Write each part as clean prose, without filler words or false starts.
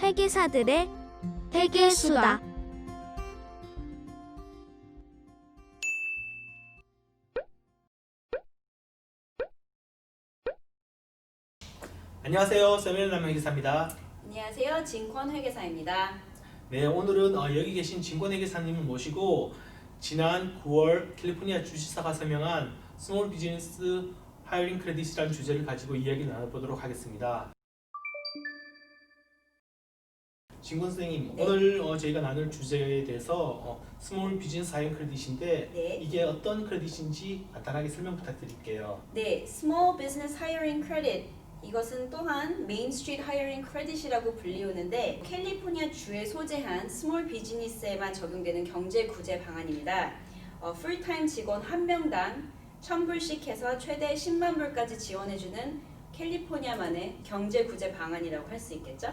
회계사들의 회계수다. 안녕하세요. 세밀남 회계사입니다. 안녕하세요. 진권회계사입니다. 네, 오늘은 여기 계신 진권회계사님을 모시고 지난 9월 캘리포니아 주지사가 서명한 스몰 비즈니스 하이어링 크레딧이라는 주제를 가지고 이야기를 나눠보도록 하겠습니다. 진권 선생님, 네. 오늘 저희가 나눌 주제에 대해서 스몰 비즈니스 하이어링 크레딧인데 네. 이게 어떤 크레딧인지 간단하게 설명 부탁드릴게요. 네, Small Business Hiring Credit. 이것은 또한 메인 스트리트 하이어링 크레딧이라고 불리우는데 캘리포니아 주에 소재한 스몰 비즈니스에만 적용되는 경제 구제 방안입니다. 풀타임 직원 한 명당 1,000불씩 해서 최대 10만 불까지 지원해주는 캘리포니아만의 경제 구제 방안이라고 할 수 있겠죠?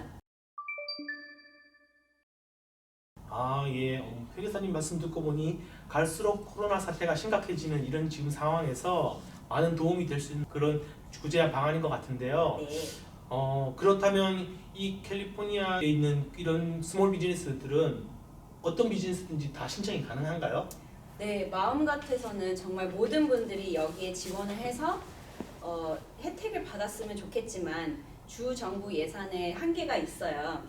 예. 회계사님 말씀 듣고 보니 갈수록 코로나 사태가 심각해지는 이런 지금 상황에서 많은 도움이 될 수 있는 그런 구제한 방안인 것 같은데요. 네. 그렇다면 이 캘리포니아에 있는 이런 스몰 비즈니스들은 어떤 비즈니스든지 다 신청이 가능한가요? 네, 마음 같아서는 정말 모든 분들이 여기에 지원을 해서 혜택을 받았으면 좋겠지만 주 정부 예산에 한계가 있어요.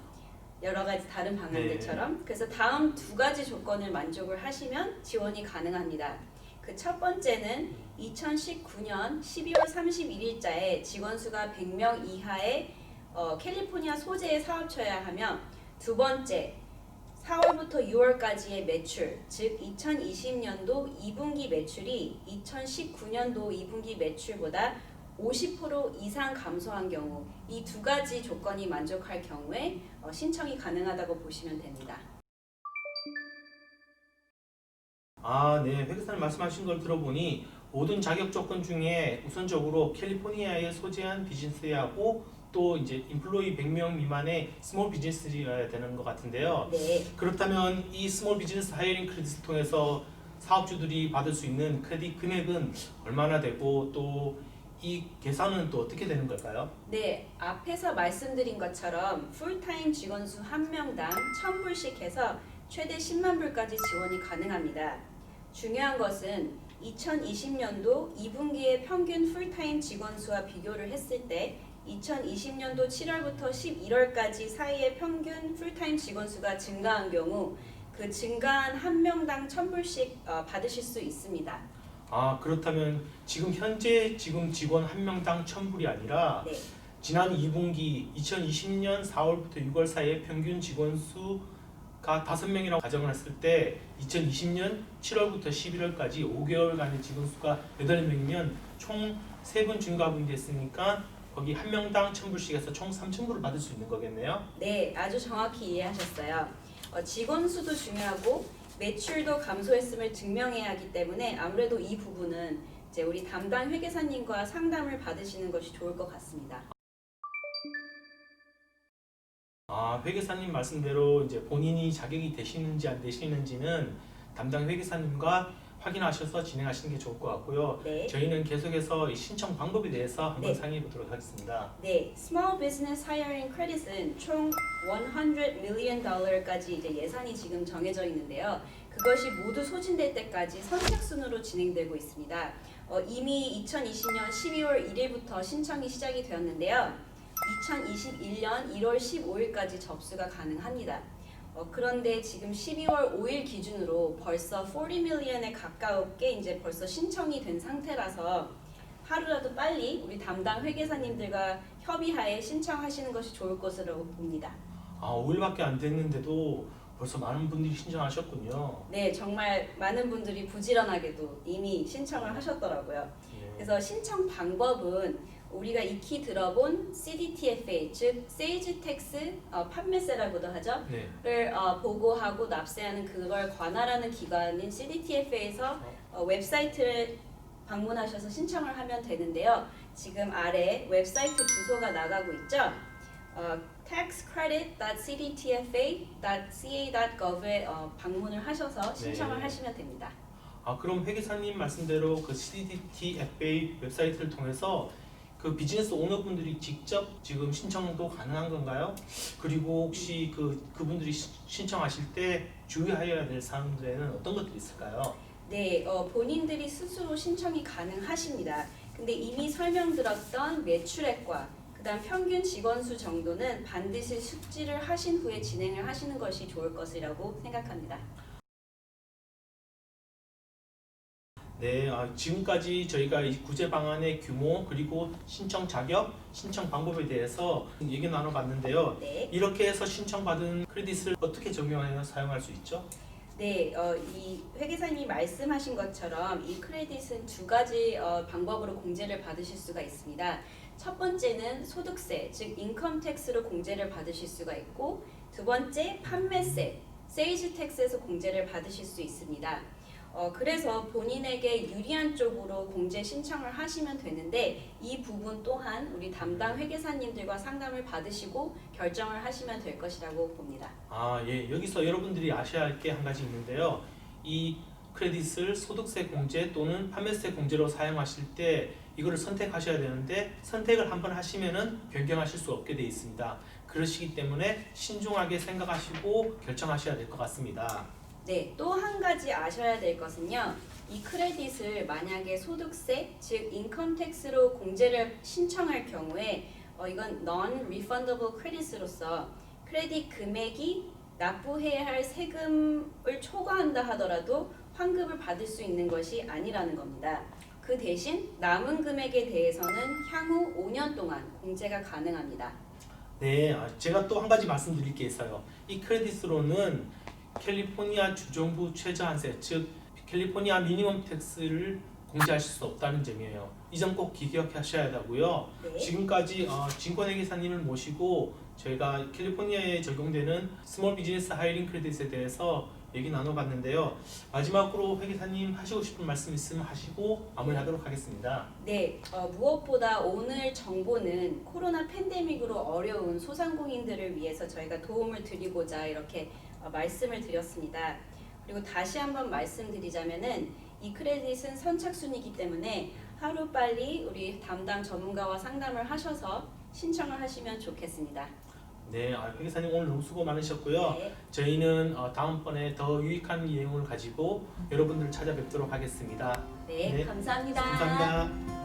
여러 가지 다른 방안들처럼. 그래서 다음 두 가지 조건을 만족을 하시면 지원이 가능합니다. 그 첫 번째는 2019년 12월 31일자에 직원 수가 100명 이하의 캘리포니아 소재의 사업처여야 하며, 두 번째 4월부터 6월까지의 매출, 즉 2020년도 2분기 매출이 2019년도 2분기 매출보다 50% 이상 감소한 경우, 이 두 가지 조건이 만족할 경우에 신청이 가능하다고 보시면 됩니다. 네. 회계사님 말씀하신 걸 들어보니 모든 자격 조건 중에 우선적으로 캘리포니아에 소재한 비즈니스하고 또 이제 인플로이 100명 미만의 스몰 비즈니스여야 되는 것 같은데요. 네. 그렇다면 이 스몰 비즈니스 하이어링 크레딧을 통해서 사업주들이 받을 수 있는 크레딧 금액은 얼마나 되고 또 이 계산은 또 어떻게 되는 걸까요? 네, 앞에서 말씀드린 것처럼 풀타임 직원 수 한 명당 1,000불씩 해서 최대 10만 불까지 지원이 가능합니다. 중요한 것은 2020년도 2분기의 평균 풀타임 직원 수와 비교를 했을 때 2020년도 7월부터 11월까지 사이의 평균 풀타임 직원 수가 증가한 경우 그 증가한 한 명당 1,000불씩 받으실 수 있습니다. 그렇다면 지금 현재 직원 한 명당 1,000불이 아니라 네. 지난 2분기 2020년 4월부터 6월 사이에 평균 직원 수가 5명이라고 가정을 했을 때 2020년 7월부터 11월까지 5개월간의 직원 수가 8명이면 총 3분 증가분이 됐으니까 거기 한 명당 1,000불씩 해서 총 3,000불을 받을 수 있는 거겠네요. 네, 아주 정확히 이해하셨어요. 직원 수도 중요하고 매출도 감소했음을 증명해야 하기 때문에 아무래도 이 부분은 이제 우리 담당 회계사님과 상담을 받으시는 것이 좋을 것 같습니다. 회계사님 말씀대로 이제 본인이 자격이 되시는지 안 되시는지는 담당 회계사님과 확인하셔서 진행하시는 게 좋을 것 같고요. 네. 저희는 계속해서 이 신청 방법에 대해서 한번 네. 상의해 보도록 하겠습니다. 네, Small Business Hiring Credit은 총 $100 million 까지 이제 예산이 지금 정해져 있는데요. 그것이 모두 소진될 때까지 선착순으로 진행되고 있습니다. 이미 2020년 12월 1일부터 신청이 시작이 되었는데요. 2021년 1월 15일까지 접수가 가능합니다. 그런데 지금 12월 5일 기준으로 벌써 40 million에 가깝게 이제 벌써 신청이 된 상태라서 하루라도 빨리 우리 담당 회계사님들과 협의하에 신청하시는 것이 좋을 것으로 봅니다. 5일밖에 안 됐는데도 벌써 많은 분들이 신청하셨군요. 네, 정말 많은 분들이 부지런하게도 이미 신청을 하셨더라고요. 예. 그래서 신청 방법은 우리가 익히 들어본 CDTFA, 즉 세일즈 텍스 판매세라고도 하죠. 네. 를 보고하고 납세하는 그걸 관할하는 기관인 CDTFA에서 웹사이트를 방문하셔서 신청을 하면 되는데요. 지금 아래 웹사이트 주소가 나가고 있죠. taxcredit.cdtfa.ca.gov에 방문을 하셔서 신청을 네. 하시면 됩니다. 그럼 회계사님 말씀대로 그 CDTFA 웹사이트를 통해서 그 비즈니스 오너분들이 직접 지금 신청도 가능한 건가요? 그리고 혹시 그분들이 신청하실 때 주의해야 될 사항들에는 어떤 것들이 있을까요? 네, 본인들이 스스로 신청이 가능하십니다. 근데 이미 설명드렸던 매출액과 그다음 평균 직원 수 정도는 반드시 숙지를 하신 후에 진행을 하시는 것이 좋을 것이라고 생각합니다. 네, 지금까지 저희가 이 구제 방안의 규모 그리고 신청 자격, 신청 방법에 대해서 얘기 나눠봤는데요. 네. 이렇게 해서 신청받은 크레딧을 어떻게 적용하여 사용할 수 있죠? 네, 이 회계사님이 말씀하신 것처럼 이 크레딧은 두 가지 방법으로 공제를 받으실 수가 있습니다. 첫 번째는 소득세, 즉 인컴 텍스로 공제를 받으실 수가 있고, 두 번째 판매세, 세일즈 텍스에서 공제를 받으실 수 있습니다. 그래서 본인에게 유리한 쪽으로 공제 신청을 하시면 되는데, 이 부분 또한 우리 담당 회계사님들과 상담을 받으시고 결정을 하시면 될 것이라고 봅니다. 예. 여기서 여러분들이 아셔야 할 게 한 가지 있는데요. 이 크레딧을 소득세 공제 또는 판매세 공제로 사용하실 때 이거를 선택하셔야 되는데 선택을 한번 하시면은 변경하실 수 없게 되어 있습니다. 그러시기 때문에 신중하게 생각하시고 결정하셔야 될 것 같습니다. 네, 또 한 가지 아셔야 될 것은요. 이 크레딧을 만약에 소득세, 즉 인컴 텍스로 공제를 신청할 경우에 이건 non-refundable credit으로서 크레딧 금액이 납부해야 할 세금을 초과한다 하더라도 환급을 받을 수 있는 것이 아니라는 겁니다. 그 대신 남은 금액에 대해서는 향후 5년 동안 공제가 가능합니다. 네, 제가 또 한 가지 말씀드릴 게 있어요. 이 크레딧으로는 캘리포니아 주정부 최저한세, 즉 캘리포니아 미니멈 텍스를 공제하실 수 없다는 점이에요. 이 점 꼭 기억하셔야 하고요. 네. 지금까지 증권회계사님을 모시고 저희가 캘리포니아에 적용되는 스몰 비즈니스 하이링 크레딧에 대해서 얘기 나눠봤는데요. 마지막으로 회계사님 하시고 싶은 말씀 있으면 하시고 마무리하도록 하겠습니다. 네, 무엇보다 오늘 정보는 코로나 팬데믹으로 어려운 소상공인들을 위해서 저희가 도움을 드리고자 이렇게 말씀을 드렸습니다. 그리고 다시 한번 말씀드리자면은 이 크레딧은 선착순이기 때문에 하루빨리 우리 담당 전문가와 상담을 하셔서 신청을 하시면 좋겠습니다. 네, 회계사님 오늘 너무 수고 많으셨고요. 네. 저희는 다음번에 더 유익한 내용을 가지고 여러분들을 찾아뵙도록 하겠습니다. 네, 네. 감사합니다. 감사합니다.